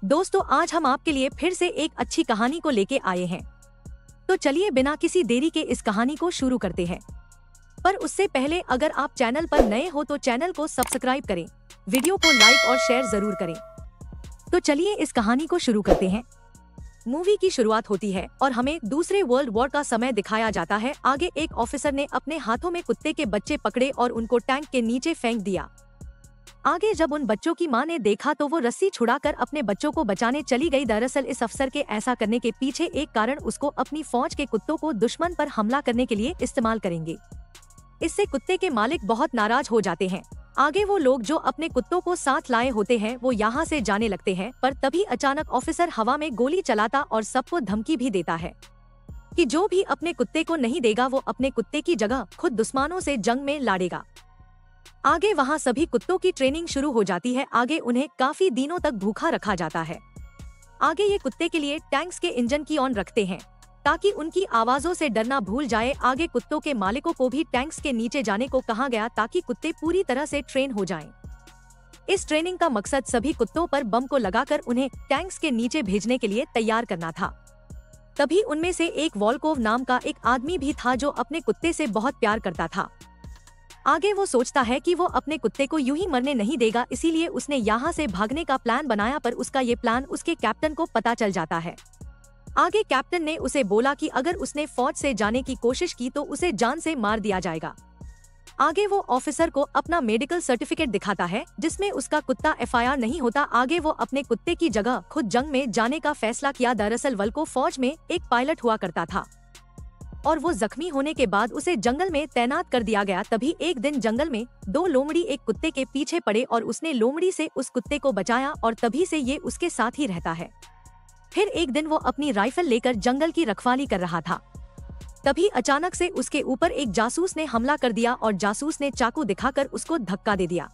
दोस्तों, आज हम आपके लिए फिर से एक अच्छी कहानी को लेके आए हैं। तो चलिए बिना किसी देरी के इस कहानी को शुरू करते हैं। पर उससे पहले अगर आप चैनल पर नए हो तो चैनल को सब्सक्राइब करें, वीडियो को लाइक और शेयर जरूर करें। तो चलिए इस कहानी को शुरू करते हैं। मूवी की शुरुआत होती है और हमें दूसरे वर्ल्ड वॉर का समय दिखाया जाता है। आगे एक ऑफिसर ने अपने हाथों में कुत्ते के बच्चे पकड़े और उनको टैंक के नीचे फेंक दिया। आगे जब उन बच्चों की मां ने देखा तो वो रस्सी छुड़ाकर अपने बच्चों को बचाने चली गई। दरअसल इस अफसर के ऐसा करने के पीछे एक कारण उसको अपनी फौज के कुत्तों को दुश्मन पर हमला करने के लिए इस्तेमाल करेंगे। इससे कुत्ते के मालिक बहुत नाराज हो जाते हैं। आगे वो लोग जो अपने कुत्तों को साथ लाए होते हैं वो यहाँ से जाने लगते हैं, पर तभी अचानक ऑफिसर हवा में गोली चलाता और सबको धमकी भी देता है कि जो भी अपने कुत्ते को नहीं देगा वो अपने कुत्ते की जगह खुद दुश्मनों से जंग में लड़ेगा। आगे वहाँ सभी कुत्तों की ट्रेनिंग शुरू हो जाती है। आगे उन्हें काफी दिनों तक भूखा रखा जाता है। आगे ये कुत्ते के लिए टैंक्स के इंजन की ऑन रखते हैं ताकि उनकी आवाजों से डरना भूल जाए। आगे कुत्तों के मालिकों को भी टैंक्स के नीचे जाने को कहा गया ताकि कुत्ते पूरी तरह से ट्रेन हो जाएं। इस ट्रेनिंग का मकसद सभी कुत्तों पर बम को लगाकर उन्हें टैंक्स के नीचे भेजने के लिए तैयार करना था। तभी उनमें से एक वॉल्कोव नाम का एक आदमी भी था जो अपने कुत्ते से बहुत प्यार करता था। आगे वो सोचता है कि वो अपने कुत्ते को यूं ही मरने नहीं देगा, इसीलिए उसने यहाँ से भागने का प्लान बनाया। पर उसका ये प्लान उसके कैप्टन को पता चल जाता है। आगे कैप्टन ने उसे बोला कि अगर उसने फौज से जाने की कोशिश की तो उसे जान से मार दिया जाएगा। आगे वो ऑफिसर को अपना मेडिकल सर्टिफिकेट दिखाता है जिसमें उसका कुत्ता FIR नहीं होता। आगे वो अपने कुत्ते की जगह खुद जंग में जाने का फैसला किया। दरअसल वल्को फौज में एक पायलट हुआ करता था और वो जख्मी होने के बाद उसे जंगल में तैनात कर दिया गया। तभी एक दिन जंगल में दो लोमड़ी एक कुत्ते के पीछे पड़े और उसने लोमड़ी से उस कुत्ते को बचाया और तभी से ये उसके साथ ही रहता है। फिर एक दिन वो अपनी राइफल लेकर जंगल की रखवाली कर रहा था। तभी अचानक से उसके ऊपर एक जासूस ने हमला कर दिया और जासूस ने चाकू दिखाकर उसको धक्का दे दिया।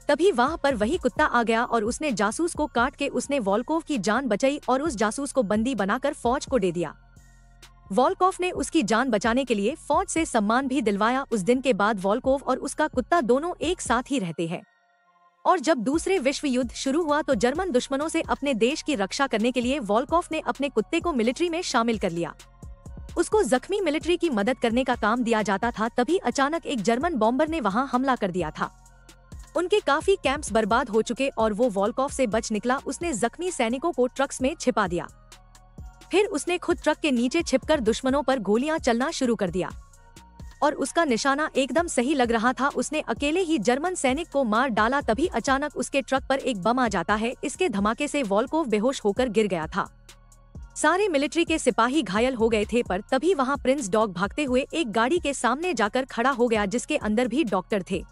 तभी वहाँ पर वही कुत्ता आ गया और उसने जासूस को काट के उसने वॉल्कोव की जान बचाई और उस जासूस को बंदी बनाकर फौज को दे दिया। वॉल्कोव ने उसकी जान बचाने के लिए फौज से सम्मान भी दिलवाया। उस दिन के बाद वॉल्कोव और उसका कुत्ता दोनों एक साथ ही रहते हैं। और जब दूसरे विश्व युद्ध शुरू हुआ तो जर्मन दुश्मनों से अपने देश की रक्षा करने के लिए वॉल्कोव ने अपने कुत्ते को मिलिट्री में शामिल कर लिया। उसको जख्मी मिलिट्री की मदद करने का काम दिया जाता था। तभी अचानक एक जर्मन बॉम्बर ने वहां हमला कर दिया था। उनके काफी कैंप्स बर्बाद हो चुके और वो वॉल्कोव से बच निकला। उसने जख्मी सैनिकों को ट्रक्स में छिपा दिया। फिर उसने खुद ट्रक के नीचे छिपकर दुश्मनों पर गोलियां चलना शुरू कर दिया और उसका निशाना एकदम सही लग रहा था। उसने अकेले ही जर्मन सैनिक को मार डाला। तभी अचानक उसके ट्रक पर एक बम आ जाता है। इसके धमाके से वॉल्कोव बेहोश होकर गिर गया था। सारे मिलिट्री के सिपाही घायल हो गए थे, पर तभी वहां प्रिंस डॉग भागते हुए एक गाड़ी के सामने जाकर खड़ा हो गया जिसके अंदर भी डॉक्टर थे।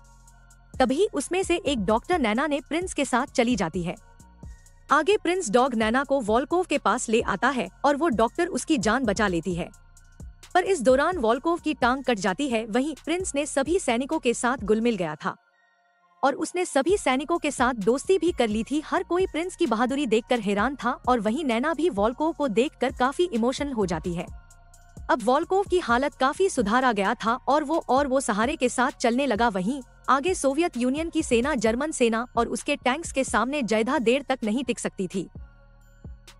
तभी उसमें से एक डॉक्टर नैना ने प्रिंस के साथ चली जाती है। आगे प्रिंस डॉग नैना को वॉल्कोव के पास ले आता है और वो डॉक्टर उसकी जान बचा लेती है। पर इस दौरान वॉल्कोव की टांग कट जाती है। वहीं प्रिंस ने सभी सैनिकों के साथ घुल मिल गया था और उसने सभी सैनिकों के साथ दोस्ती भी कर ली थी। हर कोई प्रिंस की बहादुरी देखकर हैरान था और वहीं नैना भी वॉल्कोव को देखकर काफी इमोशनल हो जाती है। अब वॉल्कोव की हालत काफी सुधार आ गया था और वो सहारे के साथ चलने लगा। वहीं आगे सोवियत यूनियन की सेना जर्मन सेना और उसके टैंक्स के सामने ज्यादा देर तक नहीं टिक सकती थी।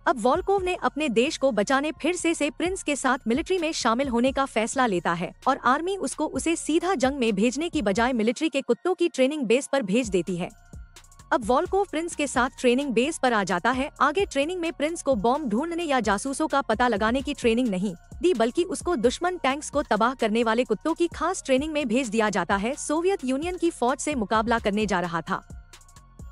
अब वॉल्कोव ने अपने देश को बचाने फिर से प्रिंस के साथ मिलिट्री में शामिल होने का फैसला लेता है और आर्मी उसे सीधा जंग में भेजने की बजाय मिलिट्री के कुत्तों की ट्रेनिंग बेस पर भेज देती है। अब वॉल्कोव प्रिंस के साथ ट्रेनिंग बेस पर आ जाता है। आगे ट्रेनिंग में प्रिंस को बॉम्ब ढूंढने या जासूसों का पता लगाने की ट्रेनिंग नहीं दी, बल्कि उसको दुश्मन टैंक्स को तबाह करने वाले कुत्तों की खास ट्रेनिंग में भेज दिया जाता है। सोवियत यूनियन की फौज से मुकाबला करने जा रहा था,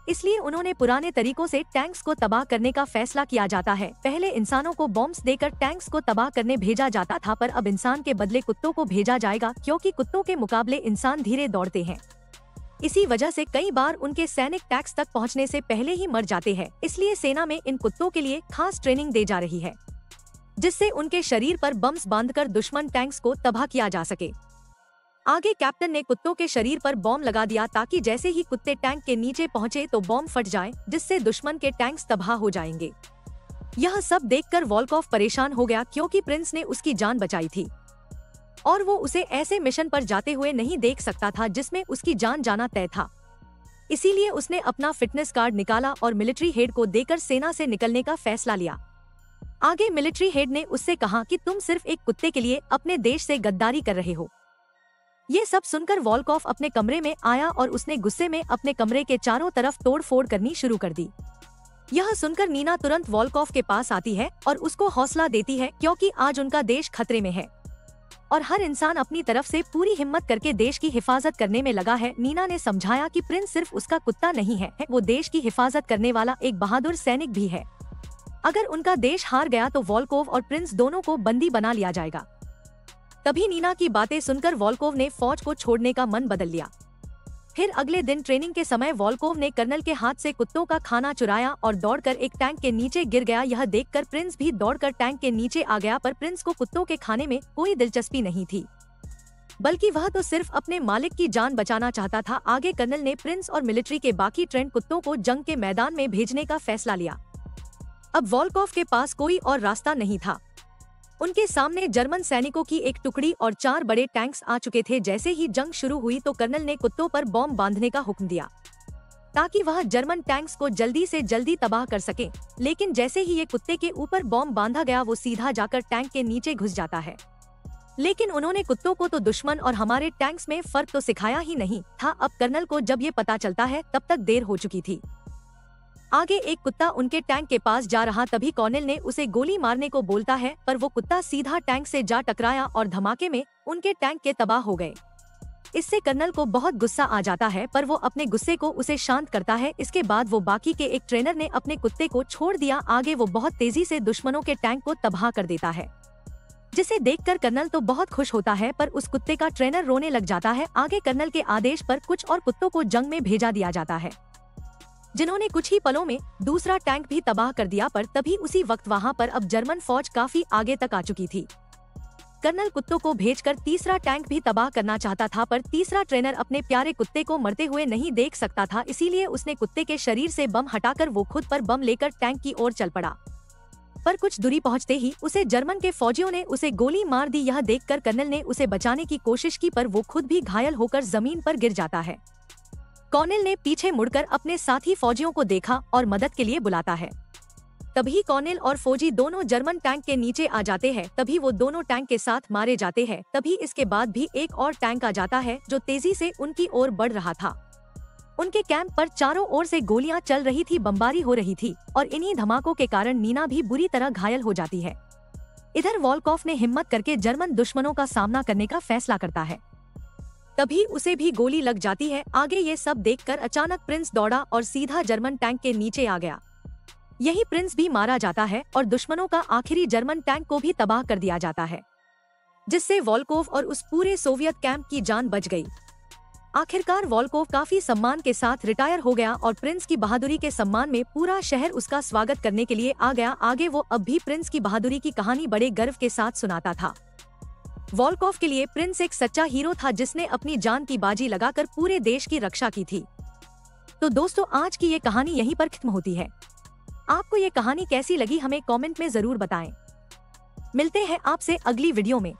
इसलिए उन्होंने पुराने तरीकों से टैंक्स को तबाह करने का फैसला किया जाता है। पहले इंसानों को बॉम्ब्स देकर टैंक्स को तबाह करने भेजा जाता था, पर अब इंसान के बदले कुत्तों को भेजा जाएगा, क्योंकि कुत्तों के मुकाबले इंसान धीरे दौड़ते हैं। इसी वजह से कई बार उनके सैनिक टैंक्स तक पहुंचने से पहले ही मर जाते हैं। इसलिए सेना में इन कुत्तों के लिए खास ट्रेनिंग दी जा रही है, जिससे उनके शरीर पर बम्स बांधकर दुश्मन टैंक्स को तबाह किया जा सके। आगे कैप्टन ने कुत्तों के शरीर पर बॉम्ब लगा दिया ताकि जैसे ही कुत्ते टैंक के नीचे पहुंचे तो बॉम्ब फट जाए, जिससे दुश्मन के टैंक्स तबाह हो जाएंगे। यह सब देखकर वॉल्कोव परेशान हो गया, क्योंकि प्रिंस ने उसकी जान बचाई थी और वो उसे ऐसे मिशन पर जाते हुए नहीं देख सकता था जिसमें उसकी जान जाना तय था। इसीलिए उसने अपना फिटनेस कार्ड निकाला और मिलिट्री हेड को देकर सेना से निकलने का फैसला लिया। आगे मिलिट्री हेड ने उससे कहा कि तुम सिर्फ एक कुत्ते के लिए अपने देश से गद्दारी कर रहे हो। ये सब सुनकर वॉल्कोव अपने कमरे में आया और उसने गुस्से में अपने कमरे के चारों तरफ तोड़-फोड़ करनी शुरू कर दी। यह सुनकर नीना तुरंत वॉल्कोव के पास आती है और उसको हौसला देती है, क्योंकि आज उनका देश खतरे में है और हर इंसान अपनी तरफ से पूरी हिम्मत करके देश की हिफाजत करने में लगा है। नीना ने समझाया कि प्रिंस सिर्फ उसका कुत्ता नहीं है, वो देश की हिफाजत करने वाला एक बहादुर सैनिक भी है। अगर उनका देश हार गया तो वॉल्कोव और प्रिंस दोनों को बंदी बना लिया जाएगा। तभी नीना की बातें सुनकर वॉल्कोव ने फौज को छोड़ने का मन बदल लिया। फिर अगले दिन ट्रेनिंग के समय वॉल्कोव ने कर्नल के हाथ से कुत्तों का खाना चुराया और दौड़कर एक टैंक के नीचे गिर गया। यह देखकर प्रिंस भी दौड़कर टैंक के नीचे आ गया, पर प्रिंस को कुत्तों के खाने में कोई दिलचस्पी नहीं थी, बल्कि वह तो सिर्फ अपने मालिक की जान बचाना चाहता था। आगे कर्नल ने प्रिंस और मिलिट्री के बाकी ट्रेंड कुत्तों को जंग के मैदान में भेजने का फैसला लिया। अब वॉल्कोव के पास कोई और रास्ता नहीं था। उनके सामने जर्मन सैनिकों की एक टुकड़ी और 4 बड़े टैंक्स आ चुके थे। जैसे ही जंग शुरू हुई तो कर्नल ने कुत्तों पर बॉम्ब बांधने का हुक्म दिया ताकि वह जर्मन टैंक्स को जल्दी से जल्दी तबाह कर सके। लेकिन जैसे ही ये कुत्ते के ऊपर बॉम्ब बांधा गया, वो सीधा जाकर टैंक के नीचे घुस जाता है। लेकिन उन्होंने कुत्तों को तो दुश्मन और हमारे टैंक्स में फर्क तो सिखाया ही नहीं था। अब कर्नल को जब ये पता चलता है तब तक देर हो चुकी थी। आगे एक कुत्ता उनके टैंक के पास जा रहा, तभी कॉर्नेल ने उसे गोली मारने को बोलता है, पर वो कुत्ता सीधा टैंक से जा टकराया और धमाके में उनके टैंक के तबाह हो गए। इससे कर्नल को बहुत गुस्सा आ जाता है, पर वो अपने गुस्से को उसे शांत करता है। इसके बाद वो बाकी के एक ट्रेनर ने अपने कुत्ते को छोड़ दिया। आगे वो बहुत तेजी से दुश्मनों के टैंक को तबाह कर देता है, जिसे देखकर कर्नल तो बहुत खुश होता है, पर उस कुत्ते का ट्रेनर रोने लग जाता है। आगे कर्नल के आदेश पर कुछ और कुत्तों को जंग में भेजा दिया जाता है, जिन्होंने कुछ ही पलों में दूसरा टैंक भी तबाह कर दिया। पर तभी उसी वक्त वहां पर अब जर्मन फौज काफी आगे तक आ चुकी थी। कर्नल कुत्तों को भेजकर तीसरा टैंक भी तबाह करना चाहता था, पर तीसरा ट्रेनर अपने प्यारे कुत्ते को मरते हुए नहीं देख सकता था, इसीलिए उसने कुत्ते के शरीर से बम हटाकर वो खुद पर बम लेकर टैंक की ओर चल पड़ा। पर कुछ दूरी पहुंचते ही उसे जर्मन के फौजियों ने उसे गोली मार दी। यह देखकर कर्नल ने उसे बचाने की कोशिश की, पर वो खुद भी घायल होकर जमीन पर गिर जाता है। कॉर्नेल ने पीछे मुड़कर अपने साथी फौजियों को देखा और मदद के लिए बुलाता है। तभी कॉर्नेल और फौजी दोनों जर्मन टैंक के नीचे आ जाते हैं। तभी वो दोनों टैंक के साथ मारे जाते हैं। तभी इसके बाद भी एक और टैंक आ जाता है जो तेजी से उनकी ओर बढ़ रहा था। उनके कैंप पर चारों ओर से गोलियां चल रही थी, बमबारी हो रही थी और इन्हीं धमाकों के कारण नीना भी बुरी तरह घायल हो जाती है। इधर वॉल्कोव ने हिम्मत करके जर्मन दुश्मनों का सामना करने का फैसला करता है। तभी उसे भी गोली लग जाती है। आगे ये सब देखकर अचानक प्रिंस दौड़ा और सीधा जर्मन टैंक के नीचे आ गया। यही प्रिंस भी मारा जाता है और दुश्मनों का आखिरी जर्मन टैंक को भी तबाह कर दिया जाता है, जिससे वॉल्कोव और उस पूरे सोवियत कैंप की जान बच गई। आखिरकार वॉल्कोव काफी सम्मान के साथ रिटायर हो गया और प्रिंस की बहादुरी के सम्मान में पूरा शहर उसका स्वागत करने के लिए आ गया। आगे वो अब भी प्रिंस की बहादुरी की कहानी बड़े गर्व के साथ सुनाता था। वॉल्कोव के लिए प्रिंस एक सच्चा हीरो था, जिसने अपनी जान की बाजी लगाकर पूरे देश की रक्षा की थी। तो दोस्तों, आज की ये कहानी यहीं पर खत्म होती है। आपको ये कहानी कैसी लगी हमें कमेंट में जरूर बताएं। मिलते हैं आपसे अगली वीडियो में।